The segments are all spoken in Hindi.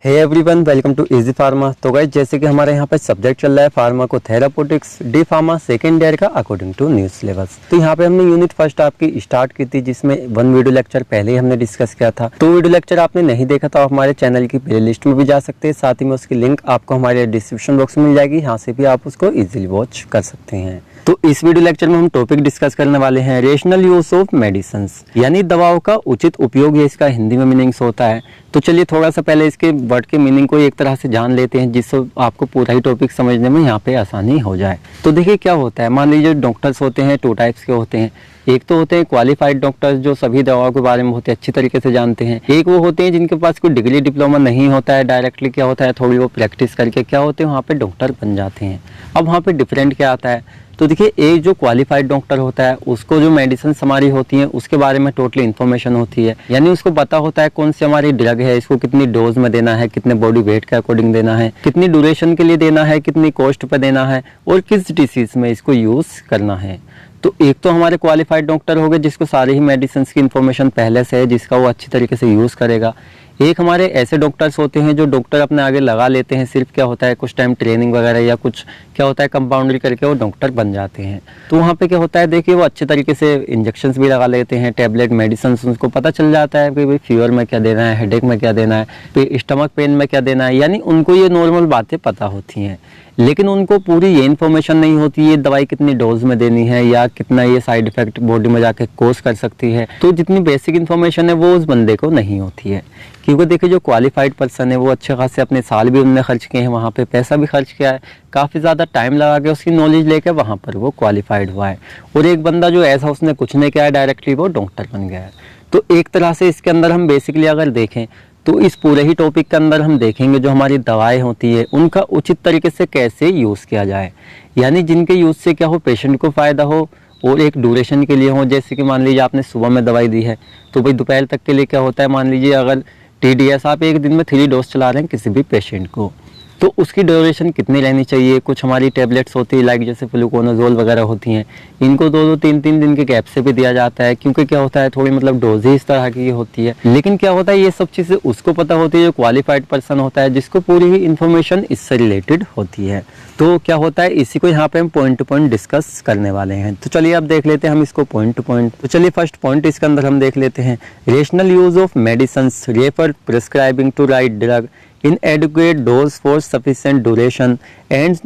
Hey everyone, welcome to easy pharma. तो गाइस, जैसे कि हमारे यहाँ पे सब्जेक्ट चल रहा है फार्माकोथेरापेutics डी फार्मा सेकेंड ईयर का अकॉर्डिंग टू न्यू सिलेबस। तो यहाँ पे हमने यूनिट फर्स्ट आपकी स्टार्ट की थी, जिसमें 1 वीडियो लेक्चर पहले ही हमने डिस्कस किया था। 2 वीडियो लेक्चर आपने नहीं देखा तो आप हमारे चैनल की प्ले लिस्ट में भी जा सकते हैं, साथ ही में उसकी लिंक आपको हमारे डिस्क्रिप्शन बॉक्स में मिल जाएगी, यहाँ से भी आप उसको ईजिली वॉच कर सकते हैं। तो इस वीडियो लेक्चर में हम टॉपिक डिस्कस करने वाले हैं रेशनल यूज ऑफ मेडिसिन्स, यानी दवाओं का उचित उपयोग, ये इसका हिंदी में मीनिंग्स होता है। तो चलिए थोड़ा सा पहले इसके वर्ड के मीनिंग को एक तरह से जान लेते हैं, जिससे आपको पूरा ही टॉपिक समझने में यहाँ पे आसानी हो जाए। तो देखिए क्या होता है, मान लीजिए डॉक्टर्स होते हैं 2 टाइप्स के होते हैं। एक तो होते हैं क्वालिफाइड डॉक्टर्स जो सभी दवाओं के बारे में बहुत अच्छी तरीके से जानते हैं। एक वो होते हैं जिनके पास कोई डिग्री डिप्लोमा नहीं होता है, डायरेक्टली क्या होता है थोड़ी वो प्रैक्टिस करके क्या होते हैं वहाँ पे डॉक्टर बन जाते हैं। अब वहाँ पे डिफरेंट क्या आता है, तो देखिए एक जो क्वालिफाइड डॉक्टर होता है उसको जो मेडिसिन हमारी होती हैं उसके बारे में टोटली इन्फॉर्मेशन होती है, यानी उसको पता होता है कौन सी हमारी ड्रग है, इसको कितनी डोज में देना है, कितने बॉडी वेट के अकॉर्डिंग देना है, कितनी ड्यूरेशन के लिए देना है, कितनी कॉस्ट पे देना है और किस डिसीज में इसको यूज करना है। तो एक तो हमारे क्वालिफाइड डॉक्टर हो गए जिसको सारी ही मेडिसिन की इन्फॉर्मेशन पहले से है, जिसका वो अच्छी तरीके से यूज़ करेगा। एक हमारे ऐसे डॉक्टर्स होते हैं जो डॉक्टर अपने आगे लगा लेते हैं, सिर्फ क्या होता है कुछ टाइम ट्रेनिंग वगैरह या कुछ क्या होता है कंपाउंडरी करके वो डॉक्टर बन जाते हैं। तो वहाँ पे क्या होता है, देखिए वो अच्छे तरीके से इंजेक्शंस भी लगा लेते हैं, टैबलेट मेडिसिन, उनको पता चल जाता है कि भाई फीवर में क्या देना है, हेडेक में क्या देना है, फिर स्टमक पेन में क्या देना है, यानी उनको ये नॉर्मल बातें पता होती हैं। लेकिन उनको पूरी ये इन्फॉर्मेशन नहीं होती ये दवाई कितनी डोज में देनी है या कितना ये साइड इफेक्ट बॉडी में जाके कोज कर सकती है। तो जितनी बेसिक इन्फॉर्मेशन है वो उस बंदे को नहीं होती है, क्योंकि देखिए जो क्वालिफाइड पर्सन है वो अच्छे खासे अपने साल भी उन्होंने खर्च किए हैं, वहाँ पे पैसा भी खर्च किया है, काफ़ी ज़्यादा टाइम लगा के उसकी नॉलेज लेके वहाँ पर वो क्वालिफाइड हुआ है। और एक बंदा जो ऐसा उसने कुछ नहीं किया है, डायरेक्टली वो डॉक्टर बन गया है। तो एक तरह से इसके अंदर हम बेसिकली अगर देखें तो इस पूरे ही टॉपिक के अंदर हम देखेंगे जो हमारी दवाएं होती है उनका उचित तरीके से कैसे यूज़ किया जाए, यानी जिनके यूज़ से क्या हो पेशेंट को फ़ायदा हो और एक ड्यूरेशन के लिए हो। जैसे कि मान लीजिए आपने सुबह में दवाई दी है तो भाई दोपहर तक के लिए क्या होता है, मान लीजिए अगर TDS आप एक दिन में 3 डोज चला रहे हैं किसी भी पेशेंट को, तो उसकी ड्यूरेशन कितनी रहनी चाहिए। कुछ हमारी टैबलेट्स होती है लाइक जैसे फ्लूकोनाजोल वगैरह होती हैं, इनको 2-2, 3-3 दिन के गैप से भी दिया जाता है, क्योंकि क्या होता है थोड़ी मतलब डोज ही इस तरह की होती है। लेकिन क्या होता है ये सब चीज़ें उसको पता होती है जो क्वालिफाइड पर्सन होता है, जिसको पूरी ही इन्फॉर्मेशन इससे रिलेटेड होती है। तो क्या होता है इसी को यहाँ पे हम पॉइंट टू पॉइंट डिस्कस करने वाले हैं। तो चलिए अब देख लेते हैं हम इसको पॉइंट टू पॉइंट। तो चलिए फर्स्ट पॉइंट इसके अंदर हम देख लेते हैं, rational use of medicines refer prescribing to right drug in adequate dose for sufficient duration and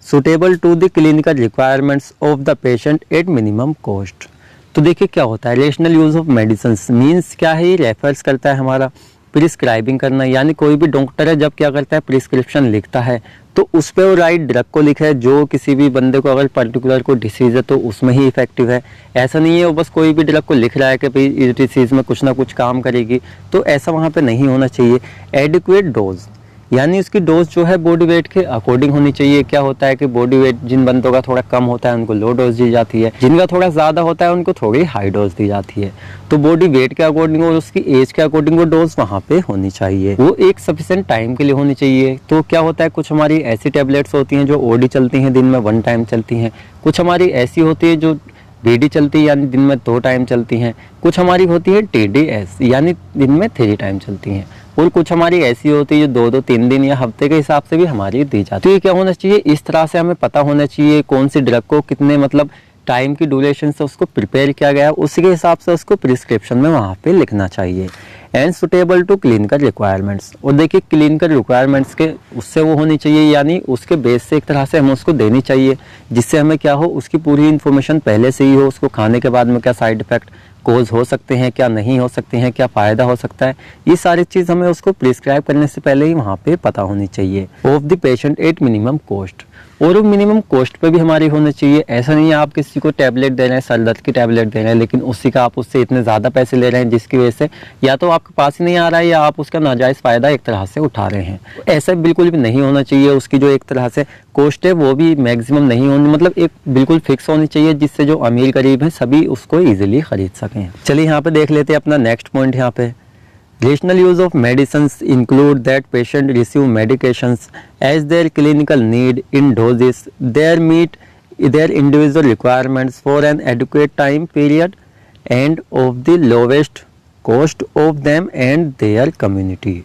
suitable to the clinical requirements of the patient at minimum cost। तो देखिए क्या होता है rational use of medicines means क्या है, ये रेफर्स करता है हमारा प्रिस्क्राइबिंग करना, यानी कोई भी डॉक्टर है जब क्या करता है प्रिस्क्रिप्शन लिखता है तो उस पर वो राइट ड्रग को लिखा है जो किसी भी बंदे को अगर पर्टिकुलर कोई डिसीज़ है तो उसमें ही इफेक्टिव है। ऐसा नहीं है वो बस कोई भी ड्रग को लिख रहा है कि भाई इस डिसीज़ में कुछ ना कुछ काम करेगी, तो ऐसा वहाँ पे नहीं होना चाहिए। एडिक्वेट डोज यानी उसकी डोज जो है बॉडी वेट के अकॉर्डिंग होनी चाहिए। क्या होता है कि बॉडी वेट जिन बंदों का थोड़ा कम होता है उनको लो डोज दी जाती है, जिनका थोड़ा ज़्यादा होता है उनको थोड़ी हाई डोज दी जाती है। तो बॉडी वेट के अकॉर्डिंग और उसकी एज के अकॉर्डिंग वो डोज वहाँ पे होनी चाहिए, वो एक सफिशिएंट टाइम के लिए होनी चाहिए। तो क्या होता है कुछ हमारी ऐसी टैबलेट्स होती हैं जो OD चलती हैं, दिन में 1 टाइम चलती हैं। कुछ हमारी ऐसी होती है जो BD चलती है यानी दिन में 2 टाइम चलती हैं। कुछ हमारी होती है TDS यानी दिन में 3 टाइम चलती हैं। और कुछ हमारी ऐसी होती है जो 2-2, 3 दिन या हफ्ते के हिसाब से भी हमारी दी जाती है। तो ये क्या होना चाहिए, इस तरह से हमें पता होना चाहिए कौन सी ड्रग को कितने मतलब टाइम की ड्यूरेशन से उसको प्रिपेयर किया गया है, उसी के हिसाब से उसको प्रिस्क्रिप्शन में वहाँ पे लिखना चाहिए। And suitable to clinical requirements, और देखिए क्लिनिकल रिक्वायरमेंट्स के उससे वो होनी चाहिए, यानी उसके बेस से एक तरह से हमें उसको देनी चाहिए, जिससे हमें क्या हो उसकी पूरी इन्फॉर्मेशन पहले से ही हो, उसको खाने के बाद में क्या साइड इफेक्ट कोज हो सकते हैं, क्या नहीं हो सकते हैं, क्या फ़ायदा हो सकता है, ये सारी चीज़ हमें उसको प्रिस्क्राइब करने से पहले ही वहाँ पे पता होनी चाहिए। Of the patient at minimum cost, और वो मिनिमम कॉस्ट पे भी हमारी होनी चाहिए। ऐसा नहीं है आप किसी को टैबलेट दे रहे हैं, सर दर्द की टैबलेट दे रहे हैं, लेकिन उसी का आप उससे इतने ज़्यादा पैसे ले रहे हैं जिसकी वजह से या तो आपके पास ही नहीं आ रहा है या आप उसका नाजायज़ फ़ायदा एक तरह से उठा रहे हैं। ऐसा बिल्कुल भी नहीं होना चाहिए। उसकी जो एक तरह से कॉस्ट है वो भी मैक्सिमम नहीं होनी, मतलब एक बिल्कुल फिक्स होनी चाहिए जिससे जो अमीर गरीब हैं सभी उसको ईजिली खरीद सकें। चलिए यहाँ पे देख लेते हैं अपना नेक्स्ट पॉइंट। यहाँ पे rational use of medicines include that patient receive medications as their clinical need in doses that meet their individual requirements for an adequate time period and of the lowest cost of them and their community।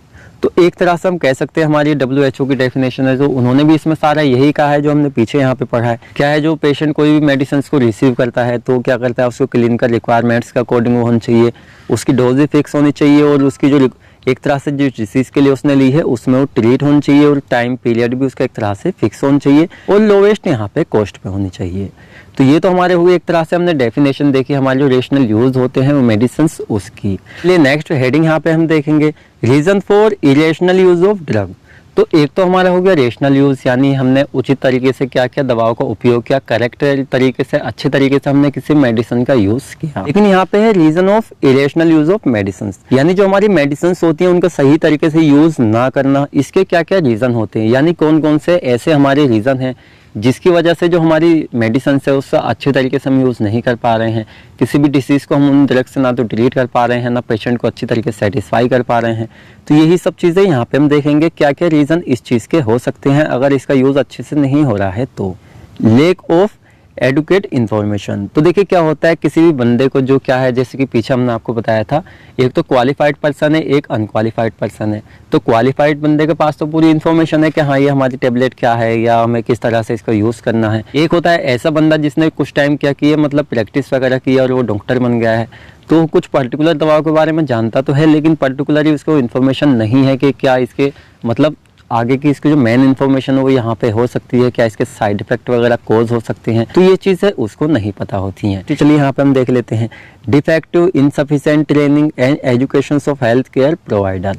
तो एक तरह से हम कह सकते हैं हमारी WHO की डेफिनेशन है, तो उन्होंने भी इसमें सारा यही कहा है जो हमने पीछे यहाँ पे पढ़ा है। क्या है, जो पेशेंट कोई भी मेडिसिन को रिसीव करता है तो क्या करता है, उसको क्लिनिकल रिक्वायरमेंट्स के अकॉर्डिंग होना चाहिए, उसकी डोज भी फिक्स होनी चाहिए और उसकी जो एक तरह से जो डिसीज के लिए उसने ली है उसमें वो ट्रीट होनी चाहिए और टाइम पीरियड भी उसका एक तरह से फिक्स होना चाहिए और लोवेस्ट यहाँ पे कॉस्ट पे होनी चाहिए। तो ये तो हमारे हुए एक तरह से हमने डेफिनेशन देखी, हमारे जो रेशनल यूज होते हैं वो मेडिसिन उसकी। चलिए नेक्स्ट हेडिंग यहाँ पे हम देखेंगे reason for irrational use of drug. तो एक तो हमारा हो गया रेशनल यूज, यानी हमने उचित तरीके से क्या क्या दवाओं का उपयोग किया, करेक्ट तरीके से अच्छे तरीके से हमने किसी मेडिसिन का यूज किया। लेकिन यहाँ पे है reason of irrational use of medicine, यानी जो हमारी मेडिसिन होती है उनका सही तरीके से यूज ना करना। इसके क्या क्या रीजन होते हैं, यानी कौन कौन से ऐसे हमारे रीजन हैं जिसकी वजह से जो हमारी मेडिसिन है उसका अच्छे तरीके से हम यूज़ नहीं कर पा रहे हैं, किसी भी डिसीज़ को हम उन ड्रग से ना तो ट्रीट कर पा रहे हैं ना पेशेंट को अच्छी तरीके से सेटिस्फाई कर पा रहे हैं। तो यही सब चीज़ें यहाँ पे हम देखेंगे क्या क्या रीज़न इस चीज़ के हो सकते हैं अगर इसका यूज़ अच्छे से नहीं हो रहा है तो। Lack of adequate information. तो देखिए क्या होता है, किसी भी बंदे को जो क्या है, जैसे कि पीछे हमने आपको बताया था, एक तो क्वालिफाइड पर्सन है, एक अनक्वालिफाइड पर्सन है। तो क्वालिफाइड बंदे के पास तो पूरी इन्फॉर्मेशन है कि हाँ ये हमारी टेबलेट क्या है या हमें किस तरह से इसका यूज़ करना है। एक होता है ऐसा बंदा जिसने कुछ टाइम क्या किया, मतलब प्रैक्टिस वगैरह की और वो डॉक्टर बन गया है, तो कुछ पर्टिकुलर दवाओं के बारे में जानता तो है लेकिन पर्टिकुलरली उसको इन्फॉर्मेशन नहीं है कि क्या इसके मतलब आगे की इसकी जो मेन इन्फॉर्मेशन है वो यहाँ पे हो सकती है, क्या इसके साइड इफेक्ट वगैरह कोज हो सकते हैं, तो ये चीज़ है उसको नहीं पता होती हैं। तो चलिए यहाँ पे हम देख लेते हैं defective insufficient training and education of health care provider.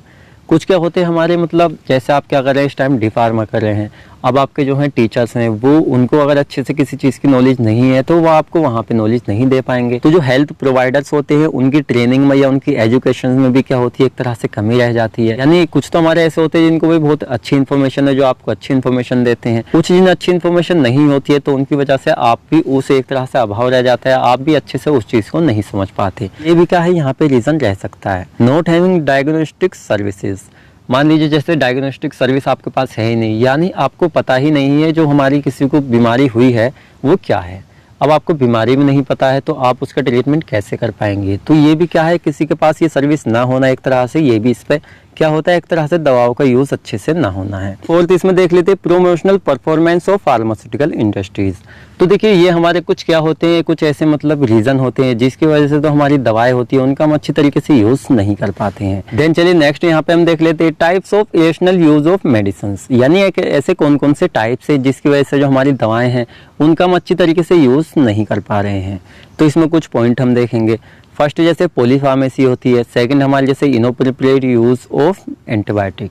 कुछ क्या होते हैं हमारे, मतलब जैसे आप क्या कर रहे हैं इस टाइम डी.फार्मा कर रहे हैं, अब आपके जो हैं टीचर्स हैं वो उनको अगर अच्छे से किसी चीज़ की नॉलेज नहीं है तो वो आपको वहाँ पे नॉलेज नहीं दे पाएंगे। तो जो हेल्थ प्रोवाइडर्स होते हैं उनकी ट्रेनिंग में या उनकी एजुकेशन में भी क्या होती है, एक तरह से कमी रह जाती है। यानी कुछ तो हमारे ऐसे होते हैं जिनको भी बहुत अच्छी इन्फॉर्मेशन है, जो आपको अच्छी इन्फॉर्मेशन देते हैं, कुछ जिन्हें अच्छी इन्फॉर्मेशन नहीं होती है तो उनकी वजह से आप भी उस एक तरह से अभाव रह जाता है, आप भी अच्छे से उस चीज़ को नहीं समझ पाते। ये भी क्या है यहाँ पे रीज़न रह सकता है। Not having diagnostic services. मान लीजिए जैसे डायग्नोस्टिक सर्विस आपके पास है ही नहीं, यानी आपको पता ही नहीं है जो हमारी किसी को बीमारी हुई है वो क्या है। अब आपको बीमारी भी नहीं पता है तो आप उसका ट्रीटमेंट कैसे कर पाएंगे। तो ये भी क्या है, किसी के पास ये सर्विस ना होना एक तरह से, ये भी इस पर क्या होता है, एक तरह से दवाओं का यूज़ अच्छे से ना होना है। फोर्थ इसमें देख लेते हैं promotional performance of pharmaceutical industries. तो देखिए ये हमारे कुछ क्या होते हैं, कुछ ऐसे मतलब रीज़न होते हैं जिसकी वजह से तो हमारी दवाएं होती है उनका हम अच्छी तरीके से यूज़ नहीं कर पाते हैं। देन चलिए नेक्स्ट यहाँ पे हम देख लेते हैं types of irrational use of medicine, यानी ऐसे कौन कौन से टाइप्स है जिसकी वजह से जो हमारी दवाएं हैं उनका हम अच्छी तरीके से यूज़ नहीं कर पा रहे हैं। तो इसमें कुछ पॉइंट हम देखेंगे। फर्स्ट जैसे पॉलीफार्मेसी होती है, सेकंड हमारे जैसे इनोप्रोप्रिएट यूज़ ऑफ एंटीबायोटिक।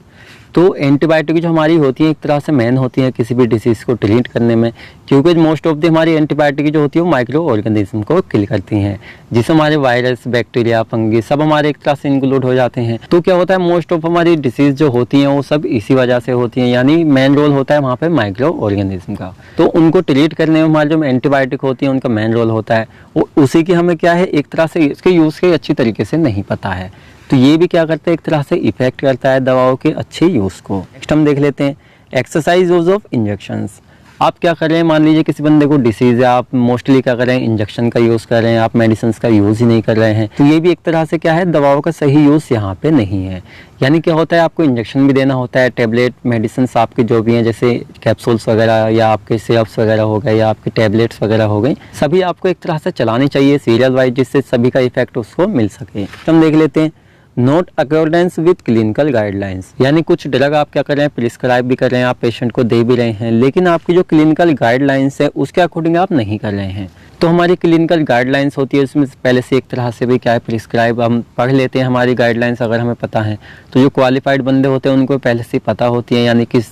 तो एंटीबायोटिक जो हमारी होती है एक तरह से मेन होती है किसी भी डिसीज़ को ट्रीट करने में, क्योंकि मोस्ट ऑफ द हमारी एंटीबायोटिक जो होती है वो माइक्रो ऑर्गेनिज्म को किल करती हैं, जिससे हमारे वायरस, बैक्टीरिया, फंगी सब हमारे एक तरह से इंक्लूड हो जाते हैं। तो क्या होता है, मोस्ट ऑफ हमारी डिसीज़ जो होती हैं वो सब इसी वजह से होती हैं, यानी मेन रोल होता है वहाँ पे माइक्रो ऑर्गेनिज्म का। तो उनको ट्रीट करने में हमारे जो एंटीबायोटिक होती है उनका मेन रोल होता है, वो उसी की हमें क्या है एक तरह से इसके यूज़ के अच्छी तरीके से नहीं पता है। तो ये भी क्या करता है, एक तरह से इफेक्ट करता है दवाओं के अच्छे यूज़ को। नेक्स्ट हम देख लेते हैं एक्सरसाइज यूज ऑफ इंजेक्शंस। आप क्या कर रहे हैं, मान लीजिए किसी बंदे को डिसीज़ है, आप मोस्टली क्या कर रहे हैं, इंजेक्शन का यूज़ कर रहे हैं, आप मेडिसिन का यूज़ ही नहीं कर रहे हैं। तो ये भी एक तरह से क्या है, दवाओं का सही यूज़ यहाँ पे नहीं है। यानी क्या होता है, आपको इंजेक्शन भी देना होता है, टेबलेट मेडिसिन आपके जो भी हैं जैसे कैप्सूल्स वगैरह या आपके सिरप्स वगैरह हो गए या आपके टैबलेट्स वगैरह हो गई, सभी आपको एक तरह से चलानी चाहिए सीरियल वाइज, जिससे सभी का इफेक्ट उसको मिल सके। हम देख लेते हैं note accordance with clinical guidelines, यानी कुछ ड्रग आप क्या कर रहे हैं, प्रिस्क्राइब भी कर रहे हैं, आप पेशेंट को दे भी रहे हैं, लेकिन आपकी जो क्लिनिकल गाइडलाइंस है उसके अकॉर्डिंग आप नहीं कर रहे हैं। तो हमारी क्लिनिकल गाइडलाइंस होती है उसमें पहले से एक तरह से भी क्या है प्रिस्क्राइब हम पढ़ लेते हैं, हमारी गाइडलाइंस अगर हमें पता है तो जो क्वालिफाइड बंदे होते हैं उनको पहले से पता होती है, यानी किस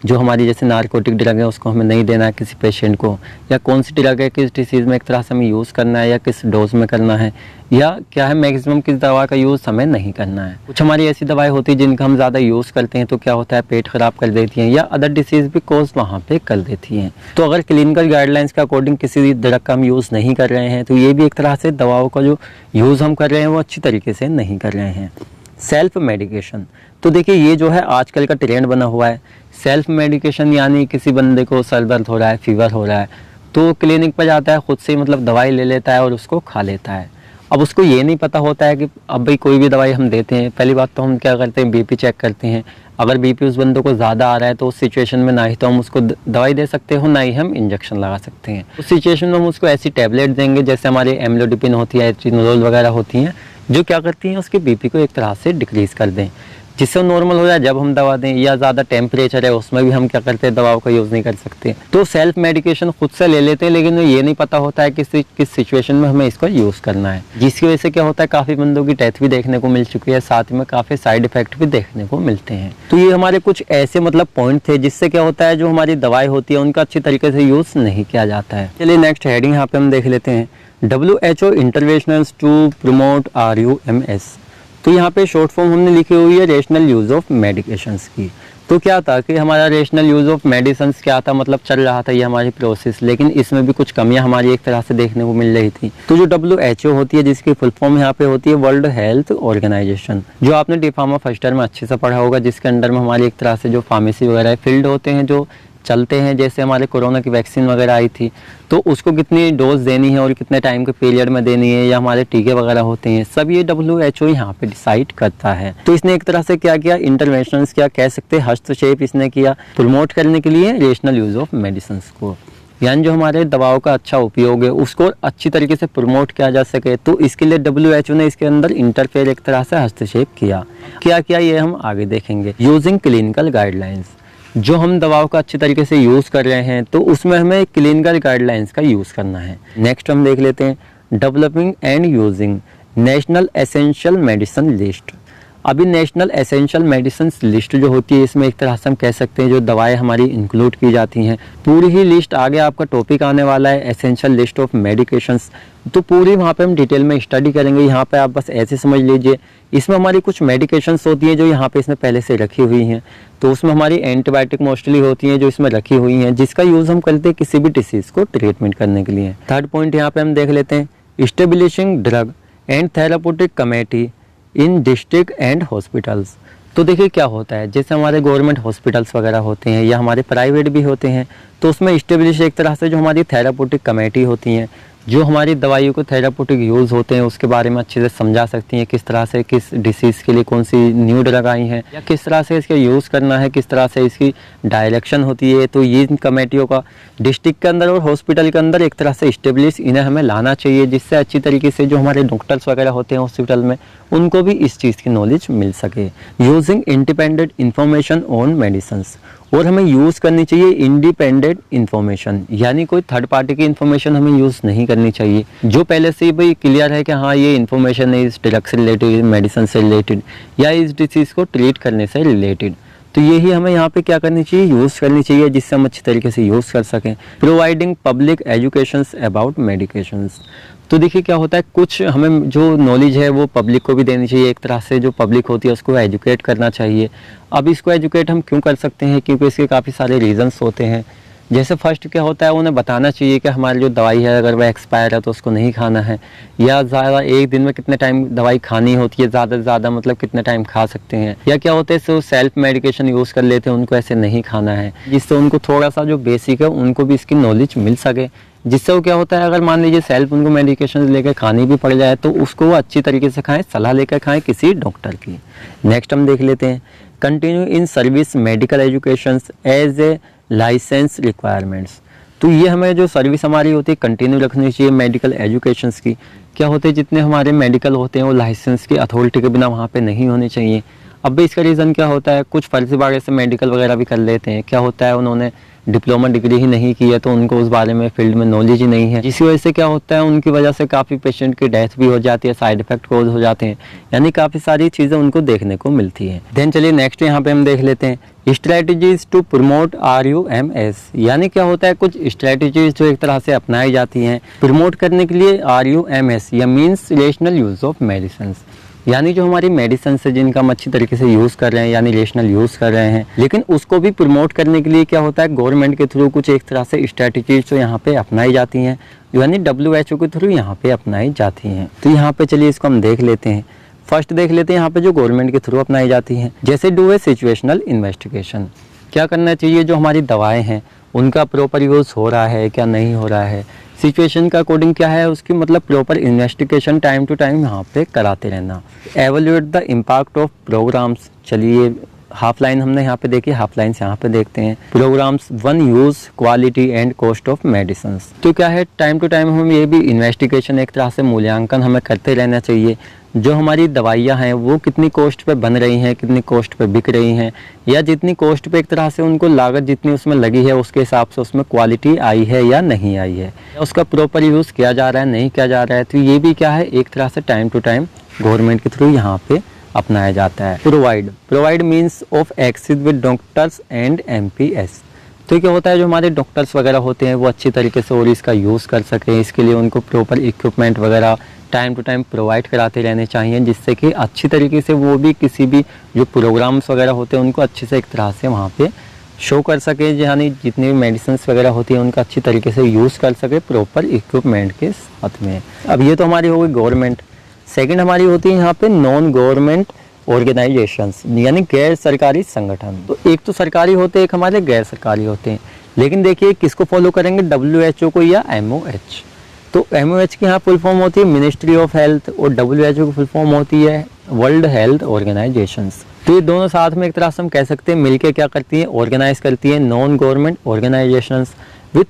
जो हमारी जैसे नारकोटिक ड्रग है उसको हमें नहीं देना है किसी पेशेंट को, या कौन सी ड्रग है किस डिसीज़ में एक तरह से हमें यूज़ करना है या किस डोज में करना है, या क्या है मैक्सिमम किस दवा का यूज़ हमें नहीं करना है। कुछ हमारी ऐसी दवाएं होती है जिनका हम ज़्यादा यूज़ करते हैं तो क्या होता है पेट खराब कर देती हैं या अदर डिसीज़ भी कोज वहाँ पे कर देती हैं। तो अगर क्लिनिकल गाइडलाइंस के अकॉर्डिंग किसी ड्रग का हम यूज़ नहीं कर रहे हैं तो ये भी एक तरह से दवाओं का जो यूज़ हम कर रहे हैं वो अच्छी तरीके से नहीं कर रहे हैं। सेल्फ मेडिकेशन, तो देखिए ये जो है आजकल का ट्रेंड बना हुआ है सेल्फ मेडिकेशन, यानी किसी बंदे को सर दर्द हो रहा है, फीवर हो रहा है तो क्लिनिक पर जाता है, खुद से मतलब दवाई ले लेता है और उसको खा लेता है। अब उसको ये नहीं पता होता है कि अब भाई कोई भी दवाई हम देते हैं, पहली बात तो हम क्या करते हैं, बीपी चेक करते हैं। अगर बीपी उस बंदे को ज़्यादा आ रहा है तो उस सिचुएशन में ना ही तो हम उसको दवाई दे सकते हो, ना ही हम इंजेक्शन लगा सकते हैं। उस सिचुएशन में हम उसको ऐसी टैबलेट देंगे जैसे हमारी एम्लोडिपिन होती है, एट्रिनोल वगैरह होती हैं, जो क्या करती हैं उसके बीपी को एक तरह से डिक्रीज़ कर दें, जिससे नॉर्मल हो जाए जब हम दवा दें। या ज़्यादा टेम्परेचर है उसमें भी हम क्या करते हैं, दवाओं का यूज़ नहीं कर सकते। तो सेल्फ मेडिकेशन खुद से ले लेते हैं, लेकिन ये नहीं पता होता है किस सिचुएशन में हमें इसको यूज़ करना है, जिसकी वजह से क्या होता है काफ़ी बंदों की डेथ भी देखने को मिल चुकी है, साथ में काफ़ी साइड इफेक्ट भी देखने को मिलते हैं। तो ये हमारे कुछ ऐसे मतलब पॉइंट थे जिससे क्या होता है जो हमारी दवाई होती है उनका अच्छी तरीके से यूज़ नहीं किया जाता है। चलिए नेक्स्ट हेडिंग यहाँ पे हम देख लेते हैं, WHO interventions to promote RUMS। तो यहाँ पे शॉर्ट फॉर्म हमने लिखी हुई है रेशनल यूज़ ऑफ मेडिकेशंस की। तो क्या था कि हमारा रेशनल यूज़ ऑफ मेडिसिन्स क्या था, मतलब चल रहा था ये हमारी प्रोसेस, लेकिन इसमें भी कुछ कमियां हमारी एक तरह से देखने को मिल रही थी। तो जो WHO होती है, जिसकी फुल फॉर्म यहाँ पे होती है वर्ल्ड हेल्थ ऑर्गेनाइजेशन, जो आपने डी फार्मा फर्स्ट ईयर में अच्छे से पढ़ा होगा, जिसके अंडर में हमारी एक तरह से जो फार्मेसी वगैरह फील्ड होते हैं जो चलते हैं, जैसे हमारे कोरोना की वैक्सीन वगैरह आई थी तो उसको कितनी डोज देनी है और कितने टाइम के पीरियड में देनी है, या हमारे टीके वगैरह होते हैं, सब ये WHO यहाँ पे डिसाइड करता है। तो इसने एक तरह से क्या किया, इंटरवेंशंस क्या कह सकते हैं, हस्तक्षेप इसने किया प्रमोट करने के लिए रेशनल यूज़ ऑफ मेडिसिन्स को, यानी जो हमारे दवाओं का अच्छा उपयोग है उसको अच्छी तरीके से प्रमोट किया जा सके। तो इसके लिए WHO ने इसके अंदर इंटरफेयर एक तरह से हस्तक्षेप किया। क्या किया ये हम आगे देखेंगे। यूजिंग क्लिनिकल गाइडलाइंस, जो हम दवाओं का अच्छी तरीके से यूज़ कर रहे हैं तो उसमें हमें क्लिनिकल गाइडलाइंस का यूज़ करना है। नेक्स्ट हम देख लेते हैं developing and using national essential medicine list. अभी नेशनल एसेंशियल मेडिसिन लिस्ट जो होती है, इसमें एक तरह से हम कह सकते हैं जो दवाएं हमारी इंक्लूड की जाती हैं, पूरी ही लिस्ट आगे आपका टॉपिक आने वाला है एसेंशियल लिस्ट ऑफ मेडिकेशंस, तो पूरी वहाँ पे हम डिटेल में स्टडी करेंगे। यहाँ पे आप बस ऐसे समझ लीजिए, इसमें हमारी कुछ मेडिकेशंस होती हैं जो यहाँ पे इसमें पहले से रखी हुई हैं, तो उसमें हमारी एंटीबायोटिक मोस्टली होती हैं जो इसमें रखी हुई हैं, जिसका यूज़ हम करते हैं किसी भी डिसीज़ को ट्रीटमेंट करने के लिए। थर्ड पॉइंट यहाँ पे हम देख लेते हैं establishing drug and therapeutic committee in district and hospitals. तो देखिए क्या होता है, जैसे हमारे गवर्नमेंट हॉस्पिटल्स वगैरह होते हैं या हमारे प्राइवेट भी होते हैं, तो उसमें इस्टेब्लिश एक तरह से जो हमारी थेराप्यूटिक कमेटी होती हैं, जो हमारी दवाइयों को थेराप्यूटिक यूज़ होते हैं उसके बारे में अच्छे से समझा सकती हैं, किस तरह से किस डिसीज़ के लिए कौन सी न्यू ड्रग आई हैं या किस तरह से इसका यूज़ करना है, किस तरह से इसकी डायरेक्शन होती है। तो ये इन कमेटियों का डिस्ट्रिक्ट के अंदर और हॉस्पिटल के अंदर एक तरह से इस्टेब्लिश इन्हें हमें लाना चाहिए, जिससे अच्छी तरीके से जो हमारे डॉक्टर्स वगैरह होते हैं हॉस्पिटल में उनको भी इस चीज़ की नॉलेज मिल सके। Using independent information on medicines, और हमें यूज़ करनी चाहिए इंडिपेंडेंट इन्फॉर्मेशन, यानी कोई थर्ड पार्टी की इन्फॉर्मेशन हमें यूज़ नहीं करनी चाहिए, जो पहले से ही भाई क्लियर है कि हाँ ये इन्फॉर्मेशन है इस ड्रग से रिलेटेड, मेडिसिन से रिलेटेड या इस डिसीज़ को ट्रीट करने से रिलेटेड। तो यही हमें यहाँ पे क्या करनी चाहिए, यूज़ करनी चाहिए, जिससे हम अच्छी तरीके से यूज़ कर सकें। Providing public educations about medications, तो देखिए क्या होता है, कुछ हमें जो नॉलेज है वो पब्लिक को भी देनी चाहिए, एक तरह से जो पब्लिक होती है उसको एजुकेट करना चाहिए। अब इसको एजुकेट हम क्यों कर सकते हैं, क्योंकि इसके काफ़ी सारे रीजंस होते हैं। जैसे फर्स्ट क्या होता है, उन्हें बताना चाहिए कि हमारी जो दवाई है अगर वह एक्सपायर है तो उसको नहीं खाना है, या ज़्यादा एक दिन में कितने टाइम दवाई खानी होती है, ज़्यादा से ज़्यादा मतलब कितने टाइम खा सकते हैं, या क्या होता है जो सेल्फ मेडिकेशन यूज़ कर लेते हैं उनको ऐसे नहीं खाना है, जिससे उनको थोड़ा सा जो बेसिक है उनको भी इसकी नॉलेज मिल सके, जिससे वो क्या होता है अगर मान लीजिए सेल्फ उनको मेडिकेशन लेकर खानी भी पड़ जाए तो उसको वो अच्छी तरीके से खाएं, सलाह लेकर खाएं किसी डॉक्टर की। नेक्स्ट हम देख लेते हैं continue in service medical education as a licence requirements. तो ये हमें जो सर्विस हमारी होती है कंटिन्यू रखनी चाहिए मेडिकल एजुकेशंस की। क्या होते हैं जितने हमारे मेडिकल होते हैं वो लाइसेंस की अथॉरिटी के बिना वहाँ पे नहीं होने चाहिए। अब भी इसका रीज़न क्या होता है, कुछ फर्जीवाड़े से मेडिकल वगैरह भी कर लेते हैं। क्या होता है उन्होंने डिप्लोमा डिग्री ही नहीं की है तो उनको उस बारे में फील्ड में नॉलेज ही नहीं है, जिसकी वजह से क्या होता है उनकी वजह से काफ़ी पेशेंट की डेथ भी हो जाती है, साइड इफेक्ट कोज हो जाते हैं, यानी काफ़ी सारी चीज़ें उनको देखने को मिलती है। देन चलिए नेक्स्ट यहाँ पे हम देख लेते हैं स्ट्रेटजीज टू प्रमोट RUMS, यानी क्या होता है कुछ स्ट्रेटजीज जो एक तरह से अपनाई जाती हैं प्रमोट करने के लिए RUMS, या means rational use of medicine, यानी जो हमारी मेडिसिन है जिनका हम अच्छी तरीके से यूज़ कर रहे हैं, यानी रेशनल यूज़ कर रहे हैं, लेकिन उसको भी प्रमोट करने के लिए क्या होता है गवर्नमेंट के थ्रू कुछ एक तरह से स्ट्रेटजीज जो यहाँ पे अपनाई जाती हैं, यानी WHO के थ्रू यहाँ पे अपनाई जाती हैं। तो यहाँ पे चलिए इसको हम देख लेते हैं। फर्स्ट देख लेते हैं यहाँ पे जो गवर्नमेंट के थ्रू अपनाई जाती हैं, जैसे डू ए सिचुएशनल इन्वेस्टिगेशन। क्या करना चाहिए, जो हमारी दवाएं हैं उनका प्रॉपर यूज़ हो रहा है क्या नहीं हो रहा है, सिचुएशन का अकॉर्डिंग क्या है उसकी मतलब proper investigation time to time यहाँ पे कराते रहना। Evaluate the impact of programs, चलिए हाफ लाइन हमने यहाँ पे देखी, हाफ लाइन से यहाँ पे देखते हैं। Programs one use quality and cost of medicine. तो क्या है, टाइम टू टाइम हम ये भी इन्वेस्टिगेशन एक तरह से मूल्यांकन हमें करते रहना चाहिए। जो हमारी दवाइयाँ हैं वो कितनी कॉस्ट पे बन रही हैं, कितनी कॉस्ट पे बिक रही हैं, या जितनी कॉस्ट पे एक तरह से उनको लागत जितनी उसमें लगी है उसके हिसाब से उसमें क्वालिटी आई है या नहीं आई है, या उसका प्रॉपर यूज़ किया जा रहा है नहीं किया जा रहा है। तो ये भी क्या है, एक तरह से टाइम टू टाइम गवर्नमेंट के थ्रू यहाँ पे अपनाया जाता है। Provide means of access with doctors and MPS। तो क्या होता है, जो हमारे डॉक्टर्स वगैरह होते हैं वो अच्छी तरीके से और इसका यूज़ कर सकें, इसके लिए उनको प्रॉपर इक्विपमेंट वगैरह टाइम टू टाइम प्रोवाइड कराते रहने चाहिए, जिससे कि अच्छी तरीके से वो भी किसी भी जो प्रोग्राम्स वगैरह होते हैं उनको अच्छे से एक तरह से वहाँ पे शो कर सके, यानी जितनी भी मेडिसिन वगैरह होती हैं उनका अच्छी तरीके से यूज़ कर सके प्रॉपर इक्विपमेंट के साथ में। अब ये तो हमारी हो गई गवर्नमेंट। सेकंड हमारी होती है यहाँ पे नॉन गवर्नमेंट ऑर्गेनाइजेशंस, यानी गैर सरकारी संगठन। तो एक तो सरकारी होते हैं, एक हमारे गैर सरकारी होते हैं। लेकिन देखिए किसको फॉलो करेंगे, WHO को या MOH। तो MOH की यहाँ फुल फॉर्म होती है मिनिस्ट्री ऑफ हेल्थ, और WHO की फुल फॉर्म होती है वर्ल्ड हेल्थ ऑर्गेनाइजेशंस। तो ये दोनों साथ में एक तरह से हम कह सकते हैं मिलके क्या करती हैं, ऑर्गेनाइज करती हैं non government organisations with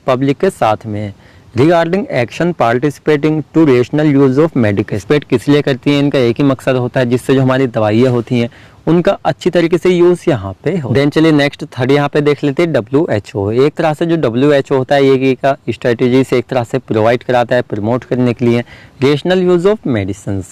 public के साथ में। Regarding action participating to rational use of medicate किस लिए करती हैं, इनका एक ही मकसद होता है जिससे जो हमारी दवाइयाँ होती हैं उनका अच्छी तरीके से यूज़ यहाँ पे हो। देन चलिए नेक्स्ट थर्ड यहाँ पे देख लेते हैं WHO। एक तरह से जो WHO होता है ये का स्ट्रेटेजी से एक तरह से प्रोवाइड कराता है प्रमोट करने के लिए रेशनल यूज ऑफ मेडिसिन।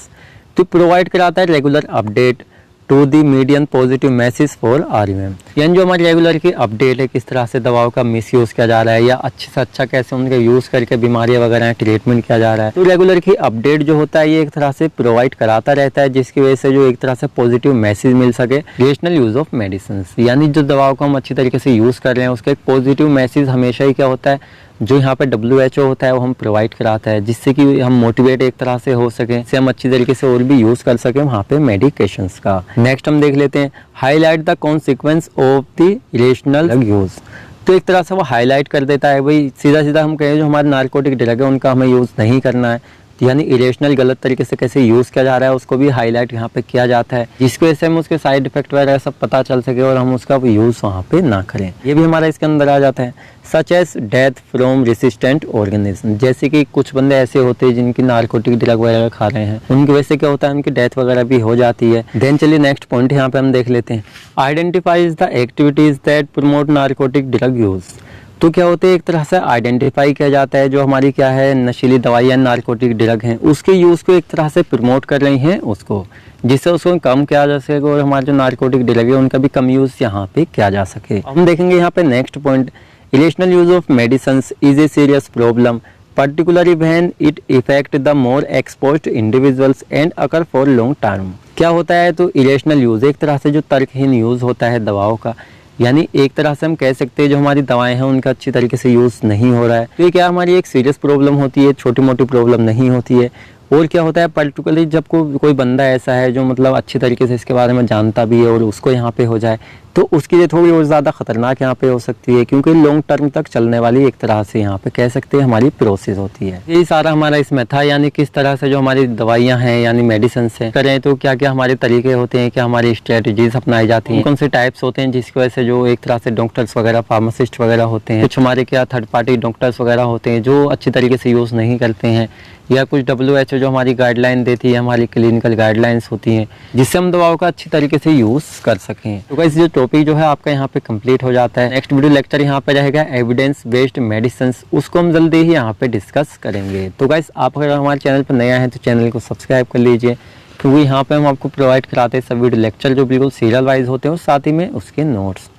तो प्रोवाइड कराता है regular update to the medium positive message for RMM, यानी जो हमारी रेगुलर की अपडेट है किस तरह से दवाओं का मिसयूज़ किया जा रहा है या अच्छे से अच्छा कैसे उनके यूज़ करके बीमारियां वगैरह ट्रीटमेंट किया जा रहा है। तो रेगुलर की अपडेट जो होता है ये एक तरह से प्रोवाइड कराता रहता है, जिसकी वजह से जो एक तरह से पॉजिटिव मैसेज मिल सके रेशनल यूज़ ऑफ मेडिसिन, यानी जो दवाओं को हम अच्छी तरीके से यूज़ कर रहे हैं उसका एक पॉजिटिव मैसेज हमेशा ही क्या होता है जो यहाँ पे WHO होता है वो हम प्रोवाइड कराता है, जिससे कि हम मोटिवेट एक तरह से हो सके, से हम अच्छी तरीके से और भी यूज़ कर सके वहाँ पे मेडिकेशंस का। नेक्स्ट हम देख लेते हैं highlight the consequence of the rational drug use. तो एक तरह से वो हाईलाइट कर देता है, भाई सीधा सीधा हम कहें जो हमारे नार्कोटिक ड्रग है उनका हमें यूज़ नहीं करना है, यानी इरेशनल गलत तरीके से कैसे यूज़ किया जा रहा है उसको भी हाईलाइट यहाँ पे किया जाता है, जिसकी वजह से हम उसके साइड इफेक्ट वगैरह सब पता चल सके और हम उसका यूज़ वहाँ पे ना करें। ये भी हमारा इसके अंदर आ जाता है। Such as death from resistant organism, जैसे कि कुछ बंदे ऐसे होते हैं जिनकी नार्कोटिक ड्रग वगैरह खा रहे हैं, उनकी वजह से क्या होता है उनकी डेथ वगैरह भी हो जाती है। देन चलिए नेक्स्ट पॉइंट यहाँ पे हम देख लेते हैं identifies the activities that promote narcotic drug use. तो क्या होते हैं एक तरह से आइडेंटिफाई किया जाता है जो हमारी क्या है नशीली दवाइयाँ नार्कोटिक ड्रग हैं उसके यूज़ को एक तरह से प्रमोट कर रही हैं उसको, जिससे उसको कम किया जा सके और हमारे जो नार्कोटिक ड्रग है उनका भी कम यूज़ यहाँ पे किया जा सके। हम देखेंगे यहाँ पे next point irrational use of medicine is a serious problem particularly when it affect the more exposed individuals and occur for long term। क्या होता है तो इरेशनल यूज एक तरह से जो तर्कहीन यूज होता है दवाओं का, यानी एक तरह से हम कह सकते हैं जो हमारी दवाएं हैं उनका अच्छी तरीके से यूज़ नहीं हो रहा है। तो ये क्या हमारी एक सीरियस प्रॉब्लम होती है, छोटी मोटी प्रॉब्लम नहीं होती है। और क्या होता है पर्टिकुलरली जब कोई बंदा ऐसा है जो मतलब अच्छी तरीके से इसके बारे में जानता भी है और उसको यहाँ पे हो जाए तो उसके लिए थोड़ी और ज़्यादा खतरनाक यहाँ पे हो सकती है, क्योंकि लॉन्ग टर्म तक चलने वाली एक तरह से यहाँ पे कह सकते हैं हमारी प्रोसेस होती है। यही सारा हमारा इसमें था, यानी किस तरह से जो हमारी दवाइयाँ हैं यानी मेडिसिन से करें तो क्या क्या हमारे तरीके होते हैं, क्या हमारी स्ट्रेटजीज अपनाई जाती हैं, कौन से टाइप्स होते हैं जिसकी वजह से जो एक तरह से डॉक्टर्स वगैरह फार्मासिस्ट वगैरह होते हैं, कुछ हमारे क्या थर्ड पार्टी डॉक्टर्स वगैरह होते हैं जो अच्छी तरीके से यूज़ नहीं करते हैं, या कुछ WHO जो हमारी गाइडलाइन देती है हमारी क्लिनिकल गाइडलाइंस होती हैं जिससे हम दवाओं का अच्छी तरीके से यूज़ कर सकें। तो गाइस ये टॉपिक जो है आपका यहाँ पे कंप्लीट हो जाता है। नेक्स्ट वीडियो लेक्चर यहाँ पे रहेगा एविडेंस बेस्ड मेडिसिन, उसको हम जल्दी ही यहाँ पे डिस्कस करेंगे। तो गाइस आप अगर हमारे चैनल पर नया है तो चैनल को सब्सक्राइब कर लीजिए, क्योंकि यहाँ पे हम आपको प्रोवाइड कराते हैं सब वीडियो लेक्चर जो बिल्कुल सीरियल वाइज होते हैं और साथ ही में उसके नोट्स।